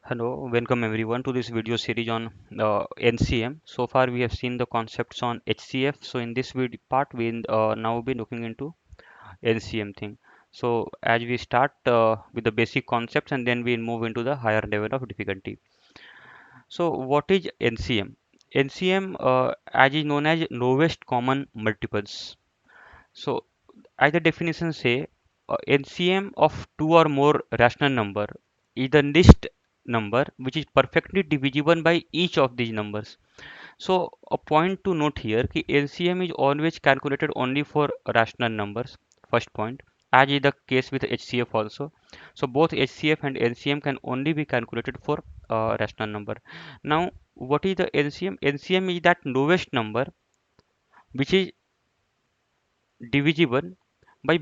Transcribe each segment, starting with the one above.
Hello, welcome everyone to this video series on NCM. So far we have seen the concepts on HCF. So in this video part we now be looking into NCM thing. So as we start with the basic concepts and then we'll move into the higher level of difficulty. So what is NCM? NCM as is known as lowest common multiples. So as the definition say, LCM of two or more rational number is the least number which is perfectly divisible by each of these numbers. So a point to note here कि LCM is always calculated only for rational numbers. First point, as is the case with HCF also. So both HCF and LCM can only be calculated for rational number. Now, what is the LCM? LCM is that lowest number which is divisible by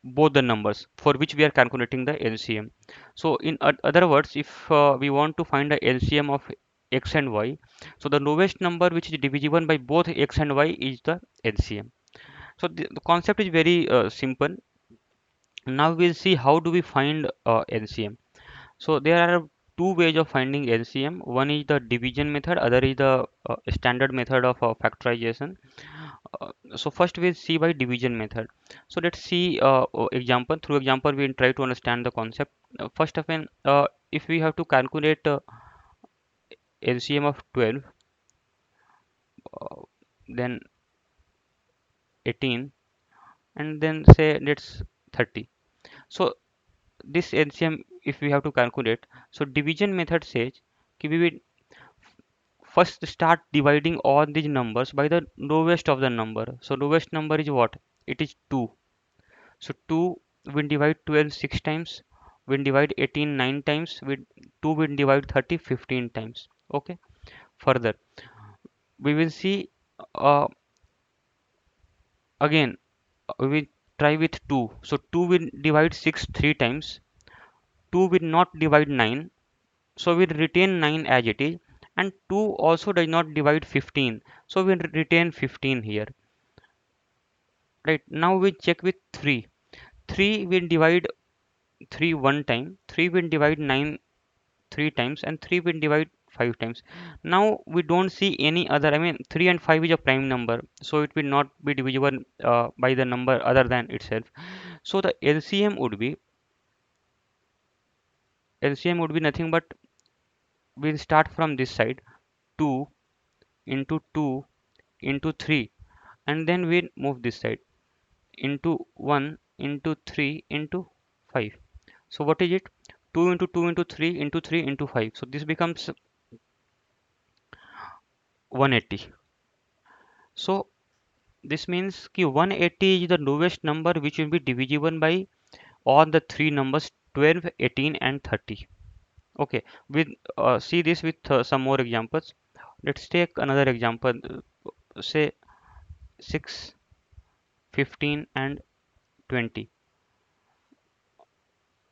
both the numbers for which we are calculating the LCM. So in other words, if we want to find the LCM of x and y, so the lowest number which is divisible by both x and y is the LCM. So the concept is very simple. Now we'll see how do we find LCM. So there are two ways of finding LCM. One is the division method, other is the standard method of factorization. So first we'll see by division method. So let's see example. Through example we'll try to understand the concept. First of all, if we have to calculate LCM of 12, uh, then 18, and then say let's 30. So this LCM if we have to calculate, so division method says कि we will first start dividing all these numbers by the lowest of the number. So lowest number is what? It is 2. So 2 will divide 12 6 times, will divide 18 9 times, with 2 will divide 30 15 times. Okay. Further, we will see uh, again we will try with 2. So 2 will divide 6 3 times, 2 will not divide 9, so we'll retain 9 as it is, and 2 also does not divide 15, so we'll retain 15 here. Right, now we check with 3. 3 will divide 3 one time, 3 will divide 9 3 times, and 3 will divide 5 times. Now we don't see any other, I mean 3 and 5 is a prime number, so it will not be divisible by the number other than itself. So the LCM would be nothing but we'll start from this side, 2 into 2 into 3, and then we'll move this side into 1 into 3 into 5. So what is it? 2 into 2 into 3 into 3 into 5. So this becomes 180. So this means कि 180 is the lowest number which will be divisible by all the three numbers 12, 18 and 30. Okay, we see this with some more examples. Let's take another example, say 6, 15 and 20.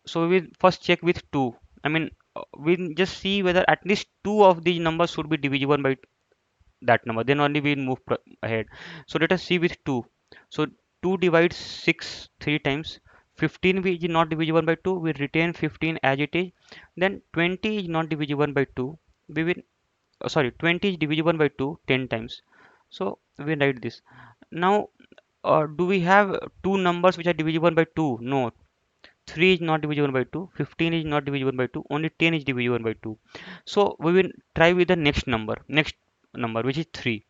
So we will first check with 2. I mean, we'll just see whether at least two of these numbers should be divisible by that number, then only we'll move ahead. So let us see with 2. So 2 divides 6 3 times, 15 is not divisible by 2, we retain 15 as it is. Then 20 is not divisible by 2, we will sorry, 20 is divisible by 2 10 times. So we write this. Now do we have two numbers which are divisible by 2? No. 3 is not divisible by 2, 15 is not divisible by 2, only 10 is divisible by 2. So we will try with the next number which is 3.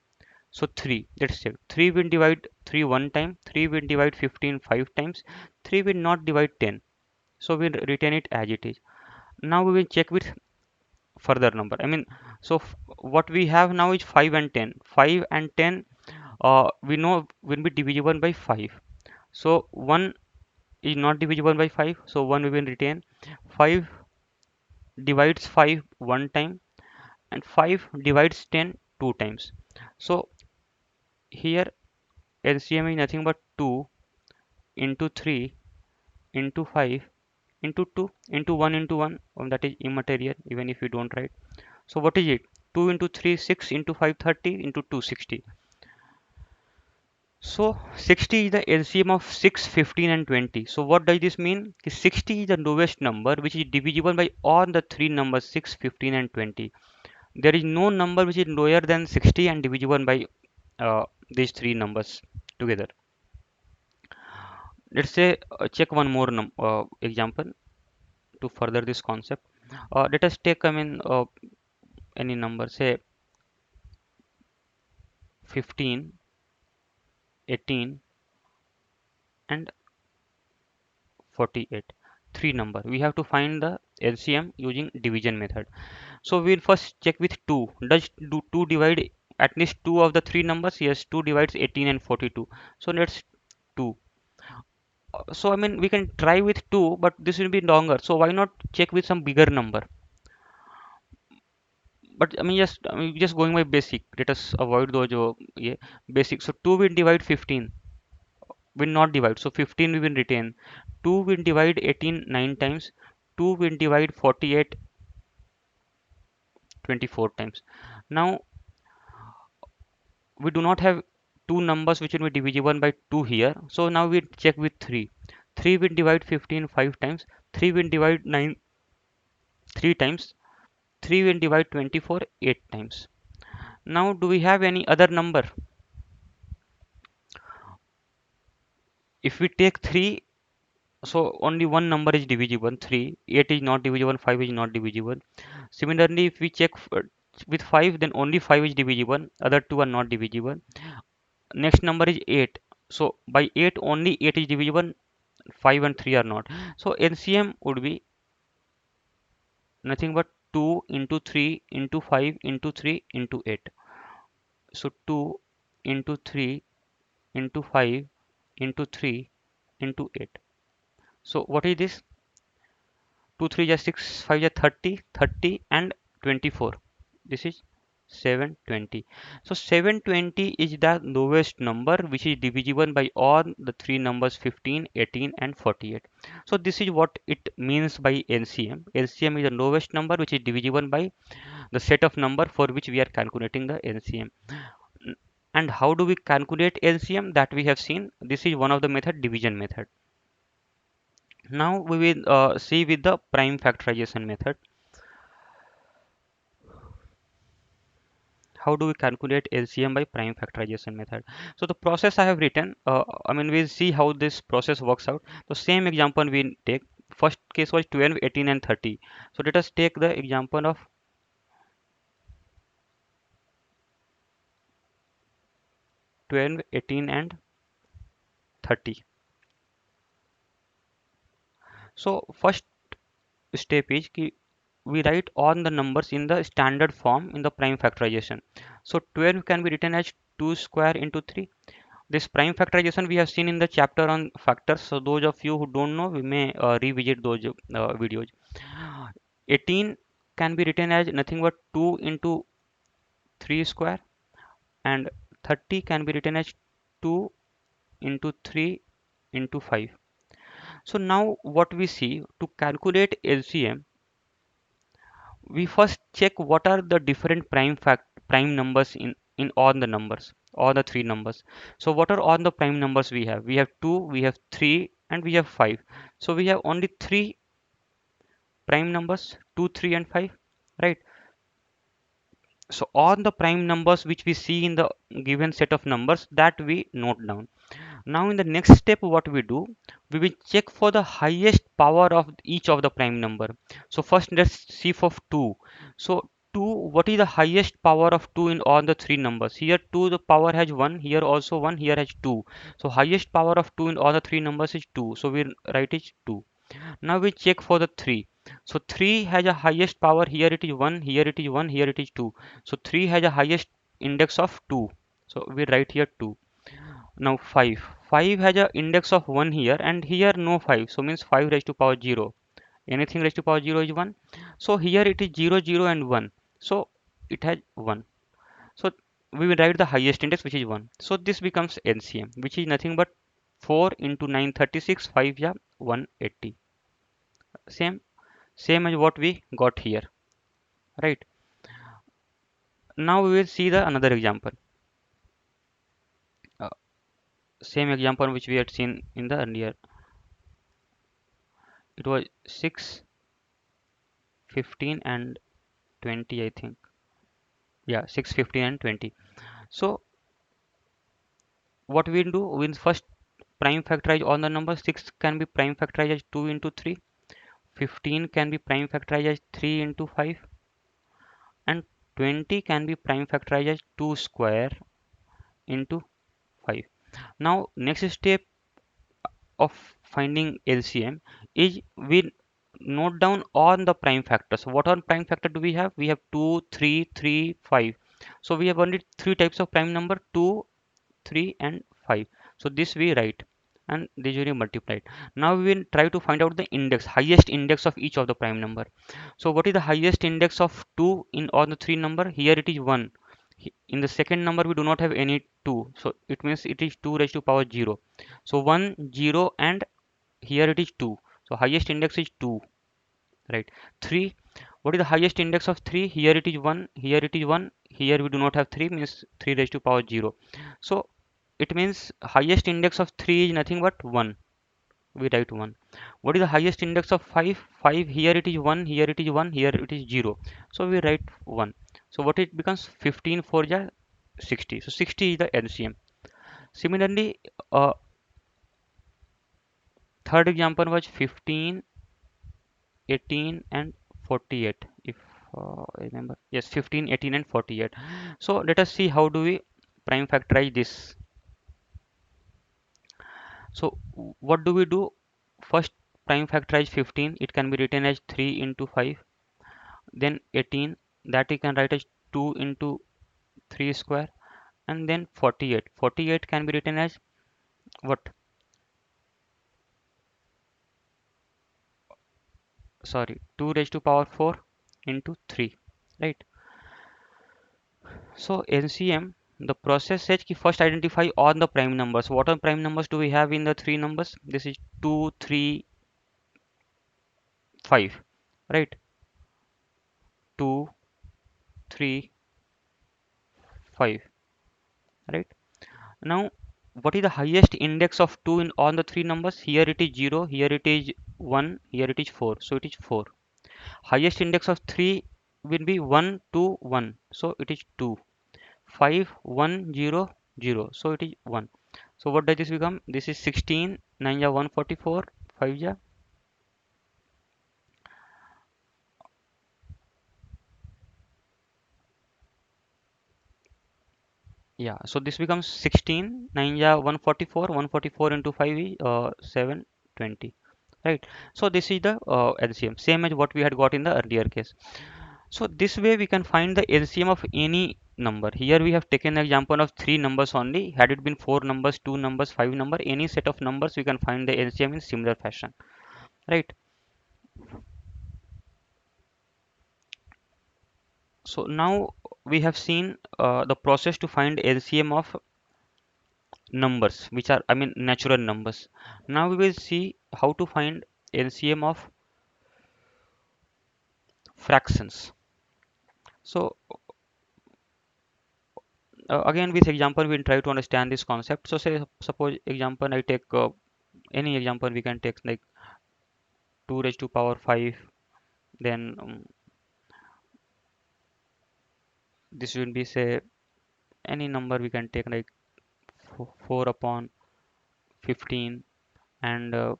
So 3, let's check. 3 will divide 3 one time, 3 will divide 15 5 times, 3 will not divide 10. So we'll retain it as it is. Now we will check with further number. I mean, so what we have now is 5 and 10. 5 and 10 we know will be divisible by 5. So 1 is not divisible by 5. So 1 we will retain. 5 divides 5 one time, and 5 divides 10 two times. So here LCM is nothing but 2 into 3 into 5 into 2 into 1 into 1, that is immaterial even if you don't write. So what is it? 2 into 3 6 into 5 30 into 2 60. So 60 is the LCM of 6, 15 and 20. So what does this mean? 60 is the lowest number which is divisible by all the three numbers 6, 15 and 20. There is no number which is lower than 60 and divisible by these three numbers together. Let's say check one more example to further this concept. Let us take any number, say 15, 18 and 48. Three number. We have to find the LCM using division method. So we'll first check with 2. Does do 2 divide at least two of the three numbers? Yes, 2 divides 18 and 42. So let's 2. So we can try with 2, but this will be longer. So why not check with some bigger number? But just going by basic. Let us avoid those yeah, basic. So 2 will divide 15. Will not divide. So 15 we will retain. 2 will divide 18 9 times. 2 will divide 48 24 times. Now we do not have two numbers which will be divisible by 2 here. So now we check with 3. 3 will divide 15 5 times. 3 will divide 9 3 times. 3 will divide 24 8 times. Now do we have any other number? If we take 3, so only one number is divisible 3. 8 is not divisible, 5 is not divisible. Similarly, if we check with 5, then only 5 is divisible, other two are not divisible. Next number is 8. So by 8 only 8 is divisible, 5 and 3 are not. So LCM would be nothing but 2 into 3 into 5 into 3 into 8. So 2 into 3 into 5 into 3 into 8. So what is this? 2 3 is 6, 5 is 30, 30 and 24. This is 720. So 720 is the lowest number which is divisible by all the three numbers 15, 18 and 48. So this is what it means by LCM. LCM is the lowest number which is divisible by the set of number for which we are calculating the LCM. And how do we calculate LCM? That we have seen. This is one of the method, division method. Now we will see with the prime factorization method. How do we calculate LCM by prime factorization method? So the process I have written, we'll see how this process works out. The same example we take. First case was 12, 18 and 30. So let us take the example of 12, 18 and 30. So first step is we write all the numbers in the standard form in the prime factorization. So 12 can be written as 2 square into 3. This prime factorization we have seen in the chapter on factors. So those of you who don't know, we may revisit those videos. 18 can be written as nothing but 2 into 3 square, and 30 can be written as 2 into 3 into 5. So now what we see, to calculate LCM, we first check what are the different prime numbers in all the numbers, all the three numbers. So what are all the prime numbers we have? We have 2, we have 3 and we have 5. So we have only three prime numbers, 2 3 and 5, right? So all the prime numbers which we see in the given set of numbers, that we note down. Now in the next step what we do, we will check for the highest power of each of the prime number. So first let's see for 2. So 2, what is the highest power of 2 in all the three numbers? Here 2 the power has 1, here also 1, here has 2. So highest power of 2 in all the three numbers is 2. So we write it 2. Now we check for the 3. So 3 has a highest power, here it is 1, here it is 1, here it is 2. So 3 has a highest index of 2. So we write here 2. Now 5. 5 has a index of 1 here, and here no 5. So means 5 raised to power 0. Anything raised to power 0 is 1. So here it is 0, 0 and 1. So it has 1. So we will write the highest index which is 1. So this becomes LCM, which is nothing but 4 into 936, 5 yeah 180. Same as what we got here, right? Now we will see the another example. Same example which we had seen in the earlier. It was 6, 15 and 20, I think. Yeah, 6, 15 and 20. So what we'll do, we'll first prime factorize all the numbers. 6 can be prime factorized as 2 into 3. 15 can be prime factorized as 3 into 5. And 20 can be prime factorized as 2 square into 5. Now next step of finding LCM is we note down all the prime factors. What all prime factor do we have? We have 2, 3, 3, 5. So we have only three types of prime number: 2, 3 and 5. So this we write, and these will be multiplied. Now we will try to find out the index, highest index of each of the prime number. So what is the highest index of 2 in all the three number? Here it is 1. In the second number we do not have any 2, so it means it is 2 raised to power 0. So 1, 0 and here it is 2. So highest index is 2, right? 3, what is the highest index of 3? Here it is 1, here it is 1, here we do not have 3, means 3 raised to power 0. So it means highest index of 3 is nothing but 1. We write 1. What is the highest index of 5? 5, here it is 1, here it is 1, here it is 0. So we write 1. So what it becomes? 15 4 ja 60. So 60 is the LCM. Similarly, third example was 15, 18 and 48. If I remember, yes, 15, 18 and 48. So let us see how do we prime factorize this. So what do we do? First, prime factorize 15. It can be written as 3 into 5. Then 18, that you can write as 2 into 3 square. And then 48. 48 can be written as what? Sorry, 2 raised to power 4 into 3. Right. So LCM, the process says ki first identify all the prime numbers. What are prime numbers do we have in the three numbers? This is 2, 3, 5. Right. 2, 3, 5. Right. Now, what is the highest index of 2 in all the three numbers? Here it is 0, here it is 1, here it is 4. So it is 4. Highest index of 3 will be 1, 2, 1. So it is 2. 5, 1, 0, 0. So it is 1. So what does this become? This is 16, 9 ja 144, 5 ja. Yeah, so this becomes 16, 9 ja 144, 144 into 5 is 720. Right. So this is the LCM, same as what we had got in the earlier case. So this way we can find the LCM of any number. Here we have taken an example of three numbers only. Had it been four numbers, two numbers, five number, any set of numbers, we can find the LCM in similar fashion. Right. So now we have seen the process to find LCM of numbers, which are, I mean, natural numbers. Now we will see how to find LCM of fractions. So again with example we'll try to understand this concept. So say suppose example I take any example we can take like 2 raised to power 5, then this will be say any number we can take like 4 upon 15, and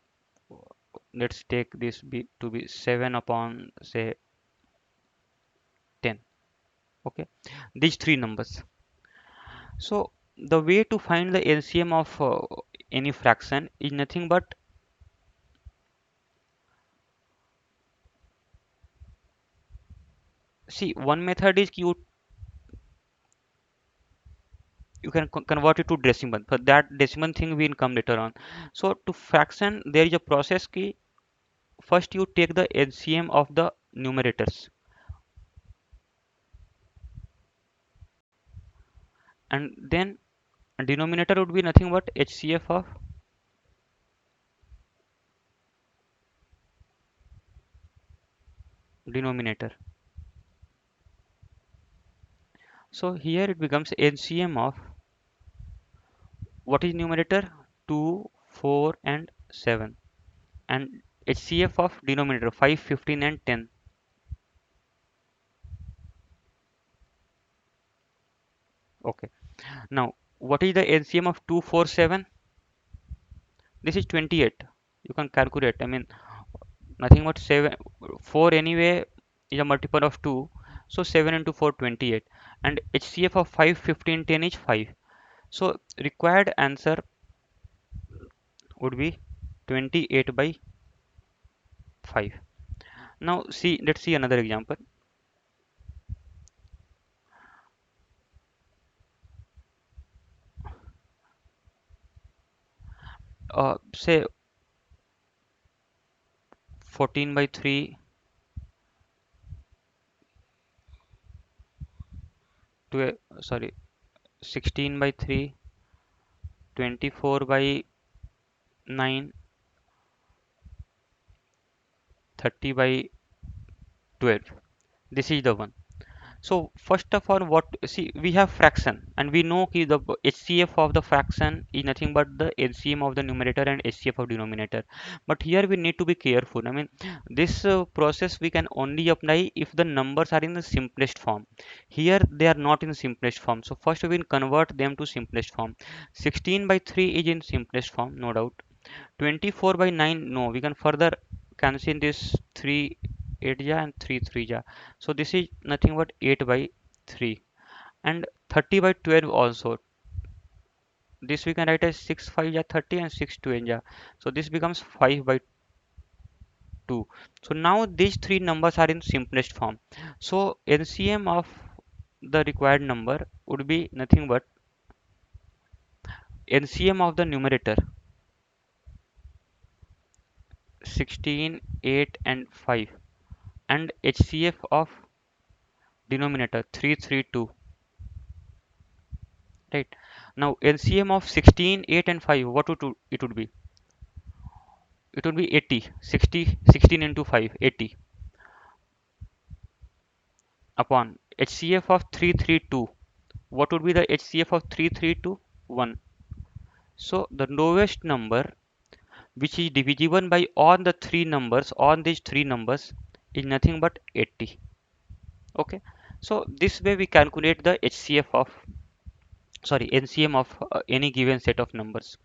let's take this to be 7 upon say 10. Okay, these three numbers. So the way to find the LCM of any fraction is nothing but, see, one method is you can convert it to decimal, but that decimal thing will come later on. So to fraction there is a process key. First you take the LCM of the numerators, and then denominator would be nothing but HCF of denominator. So here it becomes LCM of what is numerator? 2, 4 and 7, and HCF of denominator 5, 15 and 10. Okay, now what is the LCM of 2, 4, 7? This is 28. You can calculate. I mean, nothing but 7, 4 anyway is a multiple of 2. So 7 into 4, 28. And HCF of 5, 15, 10 is 5. So required answer would be 28 by 5. Now see, let's see another example. Say 14 by 3, sorry, 16 by 3, 24 by 9, 30 by 12. This is the one. So first of all, what see, we have fraction and we know ki the HCF of the fraction is nothing but the LCM of the numerator and HCF of denominator. But here we need to be careful. I mean, this process we can only apply if the numbers are in the simplest form. Here they are not in simplest form. So first we will convert them to simplest form. 16 by 3 is in simplest form, no doubt. 24 by 9, no, we can further cancel this 3 8 ja and 3 3 ja. So this is nothing but 8 by 3. And 30 by 12 also. This we can write as 6 5 ja 30 and 6 2 ja. So this becomes 5 by 2. So now these three numbers are in simplest form. So LCM of the required number would be nothing but LCM of the numerator 16, 8 and 5, and HCF of denominator 332. Right, now LCM of 16, 8 and 5, what it would be? It would be 80. 60, 16 into 5, 80 upon HCF of 332. What would be the HCF of 332? 1. So the lowest number which is divisible by all the three numbers, on these three numbers, is nothing but 80. Okay, so this way we calculate the HCF of, sorry, NCM of any given set of numbers.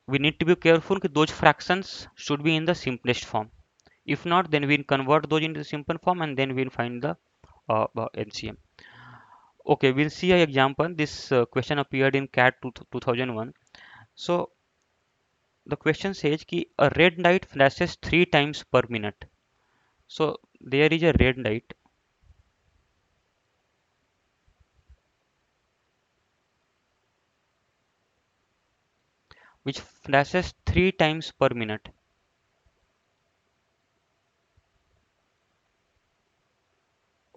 We need to be careful that those fractions should be in the simplest form. If not, then we'll convert those into the simple form and then we'll find the LCM. Okay, we'll see an example. This question appeared in CAT 2001. So the question says ki a red light flashes 3 times per minute. So there is a red light which flashes 3 times per minute.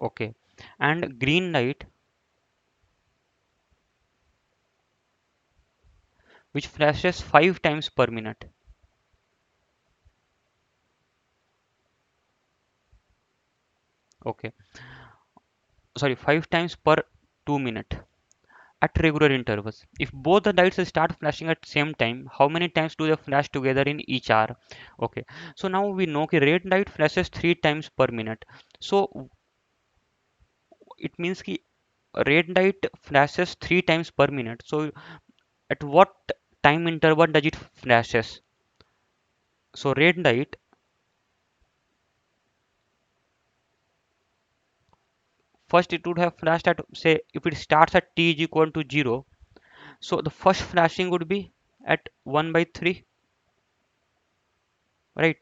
Okay, and green light which flashes 5 times per minute. Okay, sorry, 5 times per 2 minute at regular intervals. If both the lights start flashing at same time, how many times do they flash together in each hour? Okay, so now we know that red light flashes 3 times per minute. So it means that red light flashes 3 times per minute. So at what time interval does it flashes? So red light, first it would have flashed at, say, if it starts at t is equal to 0, so the first flashing would be at 1 by 3, right?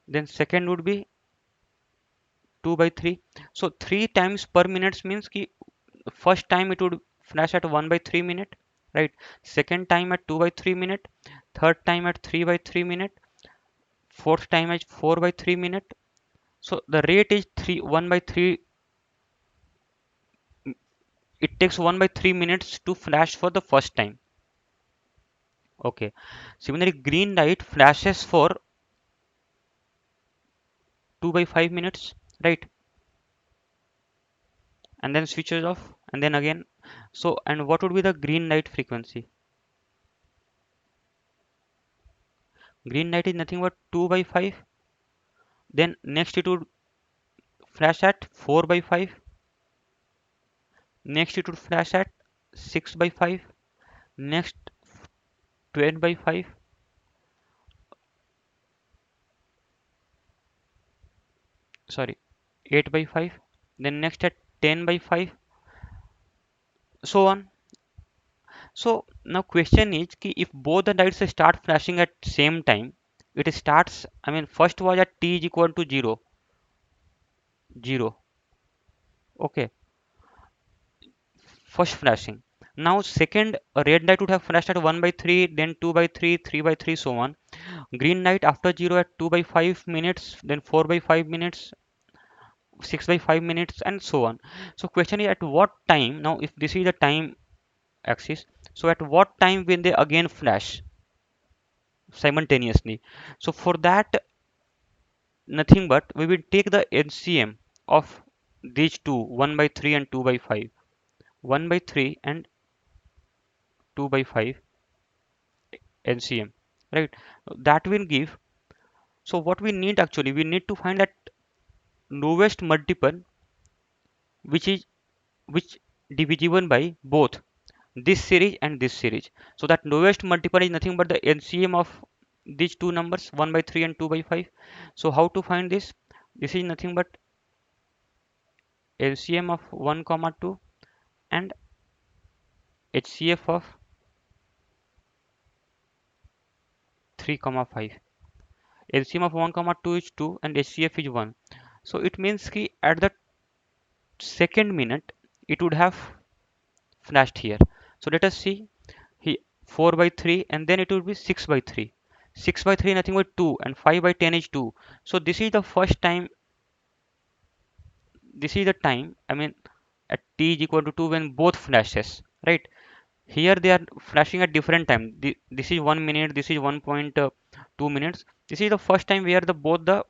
Then second would be 2 by 3. So 3 times per minute means ki first time it would flash at 1 by 3 minute, right? Second time at 2 by 3 minute, third time at 3 by 3 minute, fourth time at 4 by 3 minute. So the rate is 3 1 by 3. It takes 1 by 3 minutes to flash for the first time. Okay, similarly green light flashes for 2 by 5 minutes, right? And then switches off and then again. So, and what would be the green light frequency? Green light is nothing but 2 by 5. Then next it would flash at 4 by 5. Next it would flash at 6 by 5. Next 12 by 5. Sorry, 8 by 5. Then next at 10 by 5. So on. So now question is ki if both the lights start flashing at same time, it starts, I mean first was at t is equal to 0, 0. Okay, first flashing. Now second red light would have flashed at 1 by 3, then 2 by 3, 3 by 3, so on. Green light after 0 at 2 by 5 minutes, then 4 by 5 minutes, 6 by 5 minutes, and so on. So question is at what time, now if this is the time axis, so at what time will they again flash simultaneously? So for that, nothing but we will take the LCM of these two, 1 by 3 and 2 by 5. 1 by 3 and 2 by 5 LCM, right? That will give. So what we need actually, we need to find that lowest multiple which is which divisible by both this series and this series. So that lowest multiple is nothing but the LCM of these two numbers, 1 by 3 and 2 by 5. So how to find this? This is nothing but LCM of 1 comma 2 and HCF of 3 comma 5. LCM of 1 comma 2 is 2 and HCF is 1. So it means ki at the second minute it would have flashed here. So let us see, he 4 by 3 and then it would be 6 by 3. 6 by 3 nothing but 2 and 5 by 10 is 2. So this is the first time, this is the time, I mean at t is equal to 2 when both flashes, right? Here they are flashing at different time. This is 1 minute, this is 1.2 minutes. This is the first time where the both the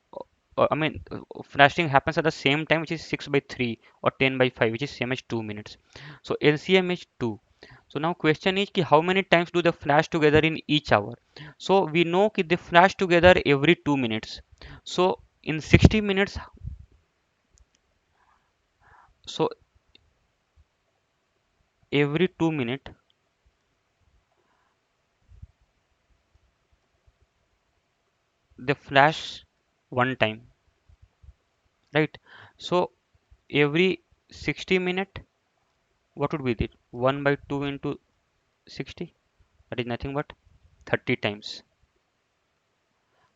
flashing happens at the same time, which is 6 by 3 or 10 by 5, which is same as 2 minutes. So LCM is 2. So now question is ki how many times do they flash together in each hour? So we know ki they flash together every 2 minutes. So in 60 minutes, so every 2 minute they flash one time, right? So every 60 minute, what would be it? 1 by 2 into 60, that is nothing but 30 times.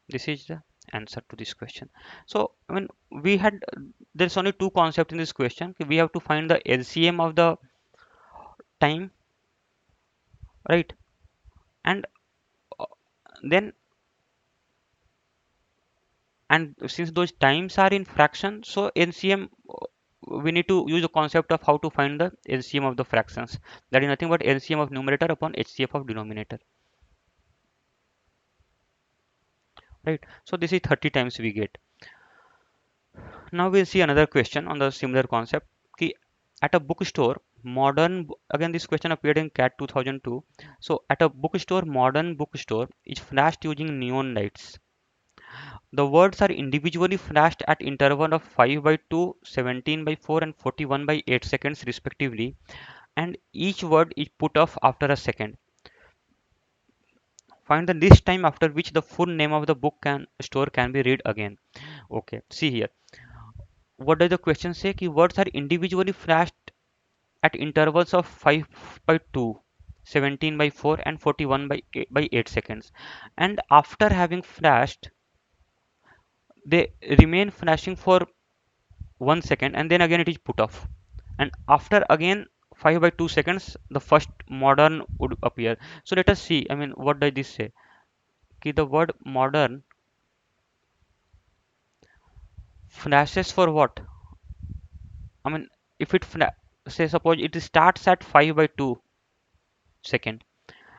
This is the answer to this question. So I mean we had, there's only two concepts in this question. We have to find the LCM of the time, right? And uh, then, and since those times are in fraction, so LCM, we need to use the concept of how to find the LCM of the fractions. That is nothing but LCM of numerator upon HCF of denominator, right? So this is 30 times we get. Now we'll see another question on the similar concept. Ki at a bookstore, again this question appeared in CAT 2002. So at a bookstore, modern bookstore is flashed using neon lights. The words are individually flashed at interval of 5 by 2, 17 by 4 and 41 by 8 seconds respectively, and each word is put off after a second. Find the least time after which the full name of the book can store can be read again. Okay, see here. What does the question say? Key words are individually flashed at intervals of 5 by 2, 17 by 4 and 41 by 8 seconds. And after having flashed, they remain flashing for 1 second and then again it is put off. And after again 5 by 2 seconds, the first modern would appear. So let us see, I mean, what does this say? Key the word modern flashes for what? I mean, if it say suppose it starts at 5 by 2 second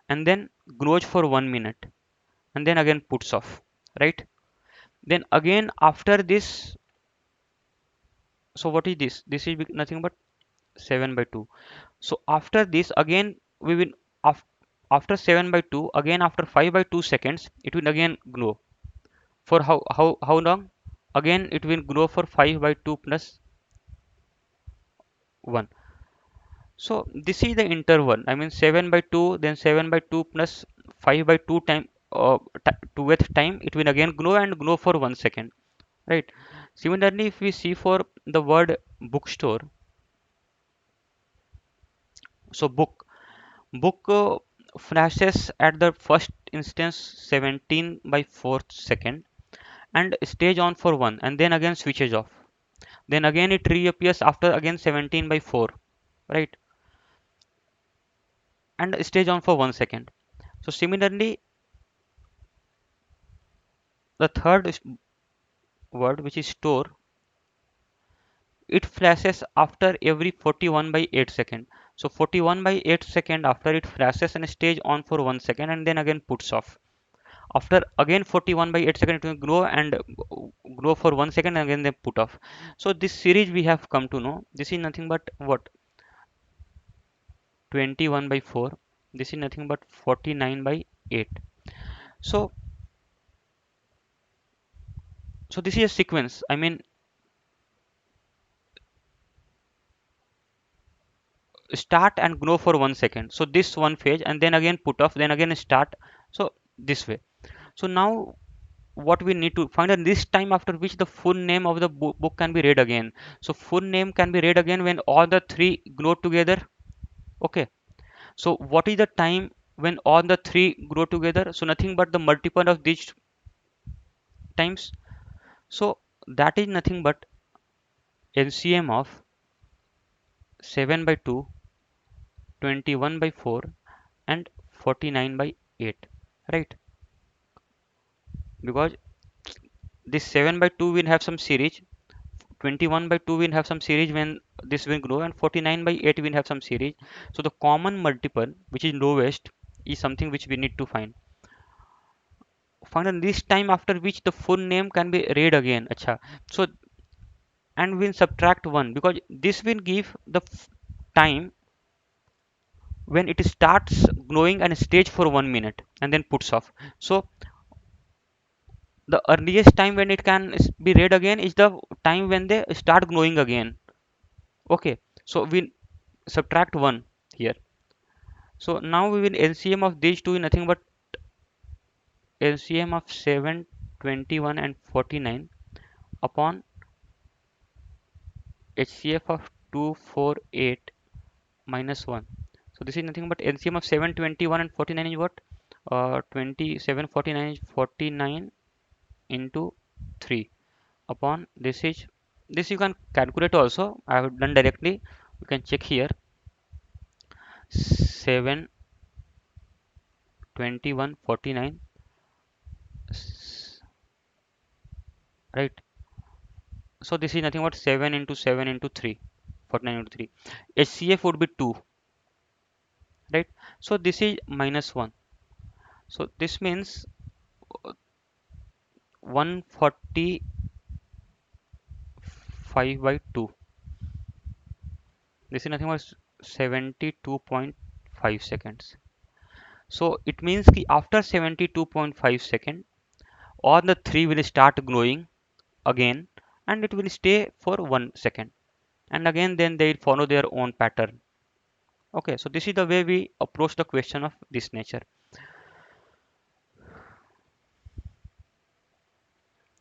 and then grows for 1 minute and then again puts off, right? Then again after this, so what is this? This is nothing but 7 by 2. So after this again we will af after 7 by 2 again after 5 by 2 seconds it will again grow for how long? Again it will grow for 5 by 2 plus 1. So this is the interval. I mean 7 by 2, then 7 by 2 plus 5 by 2 time with time it will again grow and grow for 1 second, right? Similarly, if we see for the word bookstore, so book flashes at the first instance 17 by 4th second and stays on for 1 and then again switches off. Then again it reappears after again 17 by 4, right? And stays on for 1 second. So similarly, the third word which is store, it flashes after every 41 by 8 second. So 41 by 8 second after it flashes and stays on for 1 second and then again puts off. After again 41 by 8 second it will grow and grow for 1 second and again they put off. So this series we have come to know this is nothing but what, 21 by 4, this is nothing but 49 by 8. So this is a sequence, I mean start and grow for 1 second. So this one phase and then again put off, then again start. So this way. So now what we need to find out this time after which the full name of the book can be read again. So full name can be read again when all the three grow together. Okay. So what is the time when all the three grow together? So nothing but the multiple of these times. So that is nothing but LCM of 7 by 2, 21 by 4 and 49 by 8, right? Because this 7 by 2 will have some series, 21 by 2 will have some series when this will grow, and 49 by 8 will have some series. So the common multiple which is lowest is something which we need to find out this time after which the full name can be read again. Acha. So and we'll subtract 1 because this will give the time when it starts growing and stage for 1 minute and then puts off. So the earliest time when it can be read again is the time when they start growing again. Okay, so we subtract 1 here. So now we will LCM of these two is nothing but LCM of 7, 21 and 49 upon HCF of 2, 4, 8 minus 1. So this is nothing but LCM of 7, 21 and 49 is what? 27, 49 is 49 into 3 upon this is, this you can calculate also. I have done directly. You can check here 7, 21, 49, right? So this is nothing but 7 into 7 into 3, 49 into 3. HCF would be 2, right? So this is minus 1. So this means 145 by 2. This is nothing but 72.5 seconds. So it means that after 72.5 seconds, all the three will start growing again and it will stay for 1 second. And again then they will follow their own pattern. Okay, so this is the way we approach the question of this nature.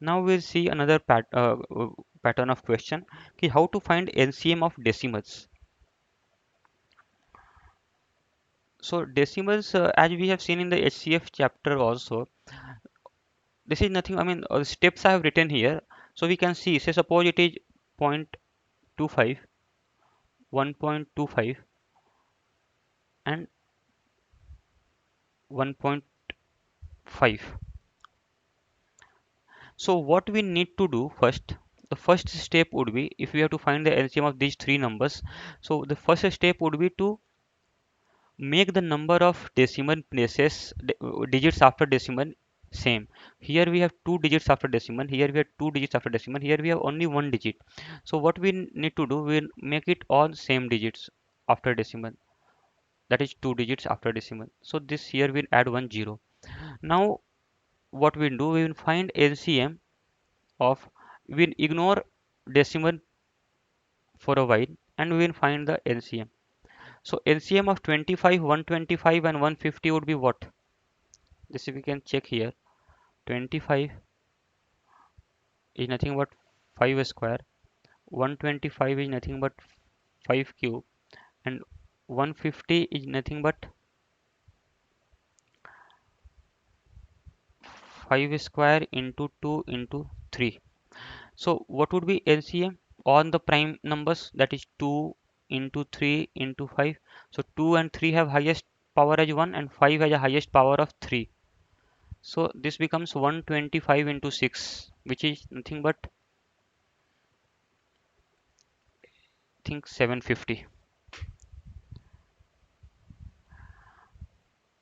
Now we'll see another pattern of question. Okay, how to find LCM of decimals. So decimals, as we have seen in the HCF chapter also, this is nothing. I mean, steps I have written here. So we can see. Say suppose it is 0.25, 1.25, and 1.5. So what we need to do first, the first step would be if we have to find the LCM of these three numbers. So the first step would be to make the number of decimal places, digits after decimal same. Here we have two digits after decimal, here we have two digits after decimal, here we have only one digit. So what we need to do, we'll make it all same digits after decimal, that is two digits after decimal. So this here we'll add one zero. Now what we'll do, we will find LCM of, we'll ignore decimal for a while and we will find the LCM. So LCM of 25, 125 and 150 would be what? This we can check here. 25 is nothing but 5 square, 125 is nothing but 5 cube, and 150 is nothing but 5 square into 2 into 3. So what would be LCM on the prime numbers, that is 2 into 3 into 5. So 2 and 3 have highest power as 1 and 5 has a highest power of 3. So this becomes 125 into 6, which is nothing but, I think, 750.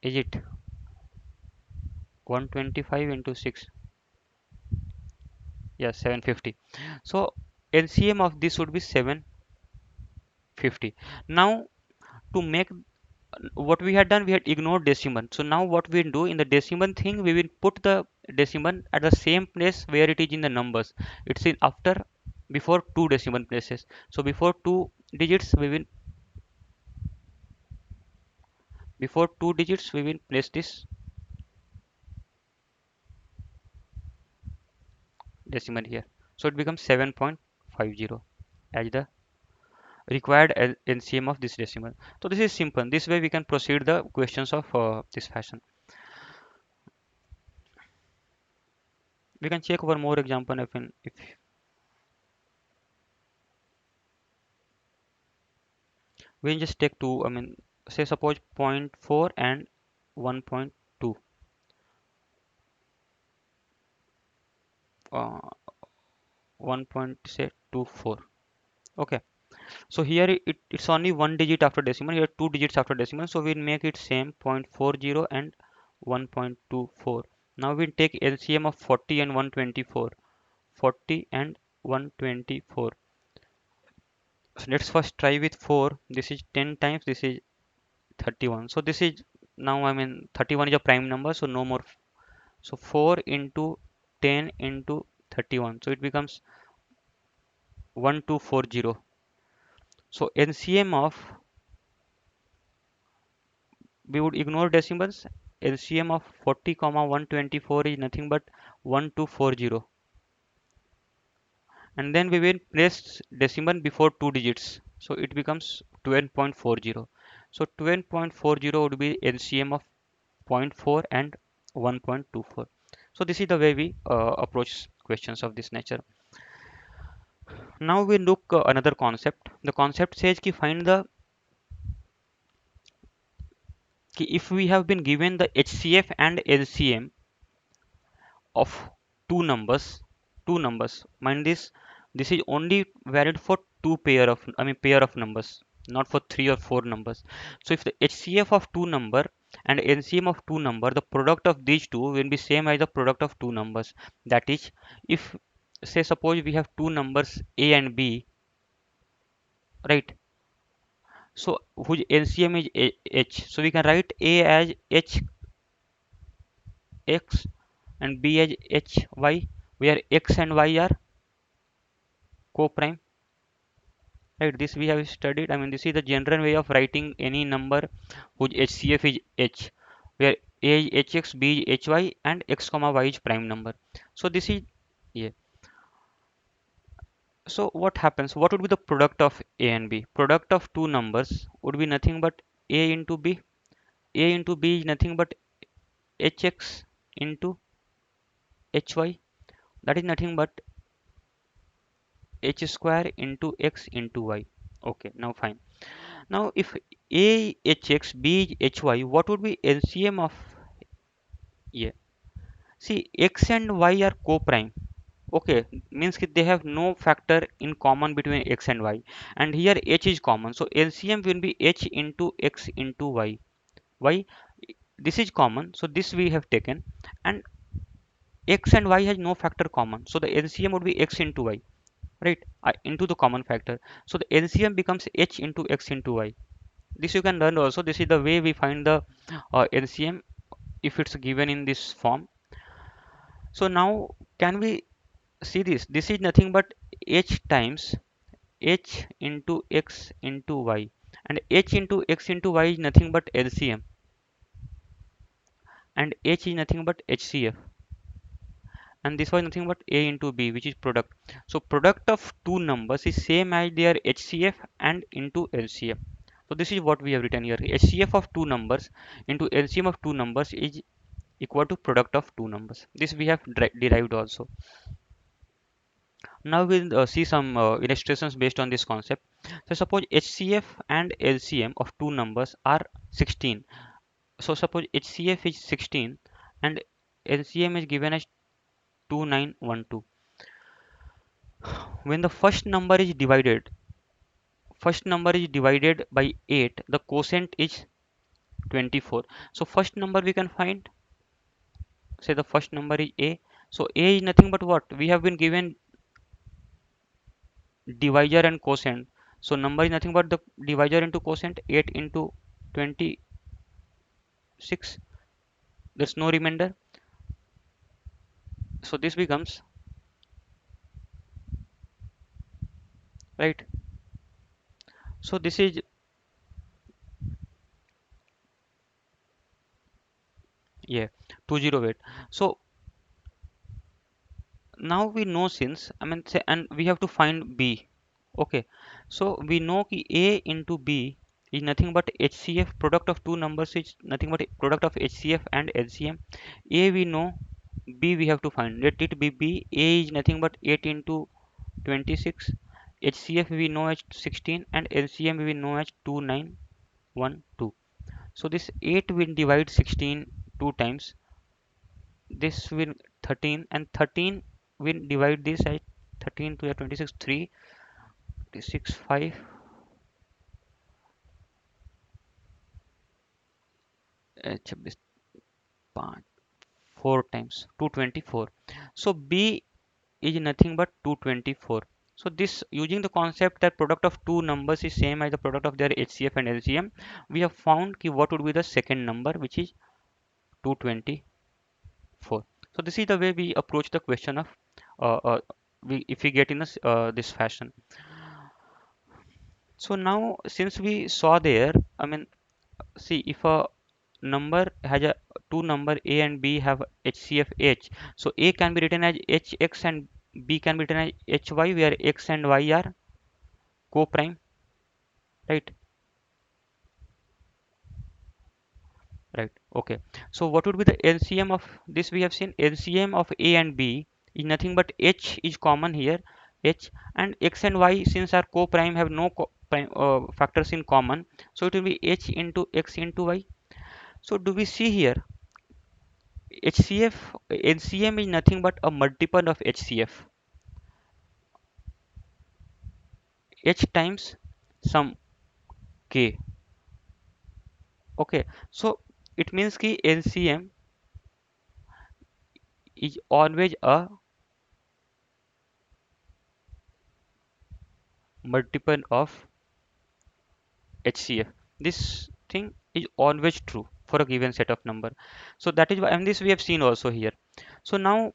Is it 125 into 6? Yeah, 750. So LCM of this would be 750. Now to make, what we had done, we had ignored decimal. So now what we do in the decimal thing, we will put the decimal at the same place where it is in the numbers. It's in after, before two decimal places. So before two digits we will, before two digits we will place this decimal here. So it becomes 7.50 as the required LCM of this decimal. So this is simple. This way we can proceed the questions of this fashion. We can check one more example. If we just take two, I mean, say suppose zero point 0.4 and 1.2, 1.24. Okay, so here it's only one digit after decimal, here two digits after decimal, so we'll make it same 0.40 and 1.24. Now we'll take LCM of 40 and 124. 40 and 124. So let's first try with 4. This is 10 times, this is 31. So this is, now I mean 31 is a prime number, so no more. So 4 into 10 into 31. So it becomes 1240. So LCM of, we would ignore decimals. LCM of 40 comma 124 is nothing but 1240. And then we will place decimal before two digits. So it becomes 12.40. So 12.40 would be LCM of zero point 0.4 and 1.24. So this is the way we approach questions of this nature. Now we look another concept. The concept says ki find the, ki if we have been given the HCF and LCM of two numbers. Mind this, this is only valid for two pair of, I mean pair of numbers, not for three or four numbers. So if the HCF of two number and LCM of two number, the product of these two will be same as the product of two numbers. That is, if say suppose we have two numbers A and B, right? So whose LCM is H. So we can write A as H X and B as H Y, where X and Y are co-prime. Right, this we have studied. I mean, this is the general way of writing any number whose HCF is H, where A is HX, B is HY, and X comma Y is prime number. So this is, yeah. So what happens? What would be the product of A and B? Product of two numbers would be nothing but A into B. A into B is nothing but HX into HY. That is nothing but H square into X into Y. Okay, now fine. Now, if A HX, B HY, what would be LCM of A? See, X and Y are co-prime. Okay, means that they have no factor in common between X and Y. And here H is common. So LCM will be H into X into Y. Why? This is common. So this we have taken. And x and y has no factor common, so the LCM would be x into y, right? Into the common factor, so the LCM becomes h into x into y. This you can learn also. This is the way we find the LCM if it's given in this form. So now can we see this? This is nothing but h times h into x into y, and h into x into y is nothing but LCM, and h is nothing but HCF, and this was nothing but a into b, which is product. So product of two numbers is same as their HCF and into LCM. So this is what we have written here. HCF of two numbers into LCM of two numbers is equal to product of two numbers. This we have derived also. Now we'll see some illustrations based on this concept. So suppose HCF and LCM of two numbers are 16. So suppose HCF is 16 and LCM is given as 2912. When the first number is divided by 8, the quotient is 24. So first number we can find, say the first number is a. So a is nothing but what we have been given, divisor and quotient. So number is nothing but the divisor into quotient, 8 into 26. There's no remainder. So this becomes, right. So this is, yeah, 208. So now we know, since I mean say, and we have to find b. Okay, so we know ki a into b is nothing but HCF. Product of two numbers is nothing but product of HCF and LCM. A we know, b we have to find. Let it be b. A is nothing but 8 into 26. HCF we know as 16 and LCM we know as 2912. So this 8 will divide 16 two times. This will 13, and 13 will divide this as 13 to the 26, 3, 26, 5, 26, 5, 4 times 224. So b is nothing but 224. So this, using the concept that product of two numbers is same as the product of their HCF and LCM, we have found ki what would be the second number, which is 224. So this is the way we approach the question of if we get in this fashion. So now since we saw there, I mean, see, if a number has a two number a and b have HCF h, so a can be written as hx and b can be written as hy, where x and y are co-prime, right? Right. Okay. So what would be the LCM of this? We have seen LCM of a and b is nothing but h is common here, h, and x and y, since our co-prime, have no factors in common, so it will be h into x into y. So do we see here HCF, LCM is nothing but a multiple of HCF, H times some K. Okay, so it means ki LCM is always a multiple of HCF. This thing is always true for a given set of number. So that is why, and this we have seen also here. So now,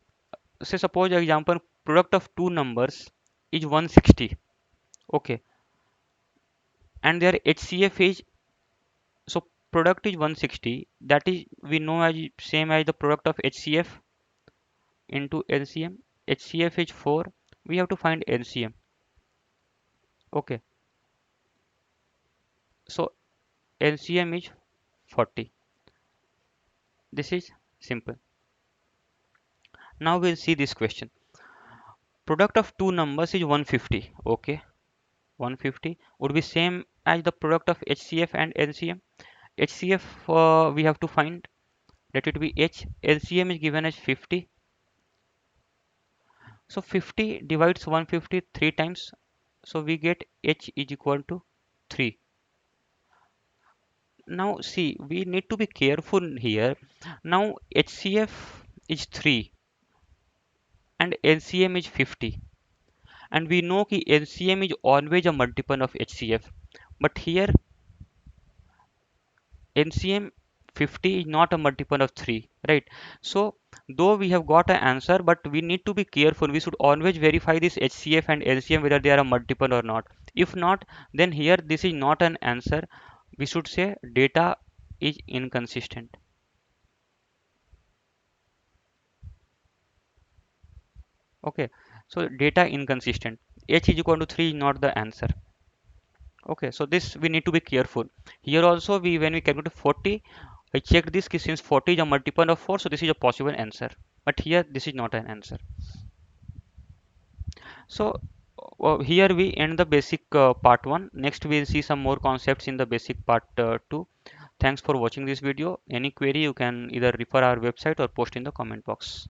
say suppose example, product of two numbers is 160. Okay, and their HCF is, so product is 160. That is we know as same as the product of HCF into LCM. HCF is 4. We have to find LCM. Okay, so LCM is 40. This is simple. Now we'll see this question. Product of two numbers is 150. Okay, 150 would be same as the product of HCF and LCM. HCF we have to find. Let it be H. LCM is given as 50. So 50 divides 150 three times. So we get H is equal to 3. Now see, we need to be careful here. Now HCF is 3. and LCM is 50, and we know कि LCM is always a multiple of HCF, but here LCM 50 is not a multiple of 3, right? So though we have got an answer, but we need to be careful. We should always verify this HCF and LCM whether they are a multiple or not. If not, then here this is not an answer. We should say data is inconsistent. Okay, so data inconsistent. H is equal to 3 is not the answer. Okay, so this we need to be careful. Here also we when we calculate 40, I checked this since 40 is a multiple of 4, so this is a possible answer. But here this is not an answer. So here we end the basic part 1. Next we'll see some more concepts in the basic part 2. Thanks for watching this video. Any query you can either refer our website or post in the comment box.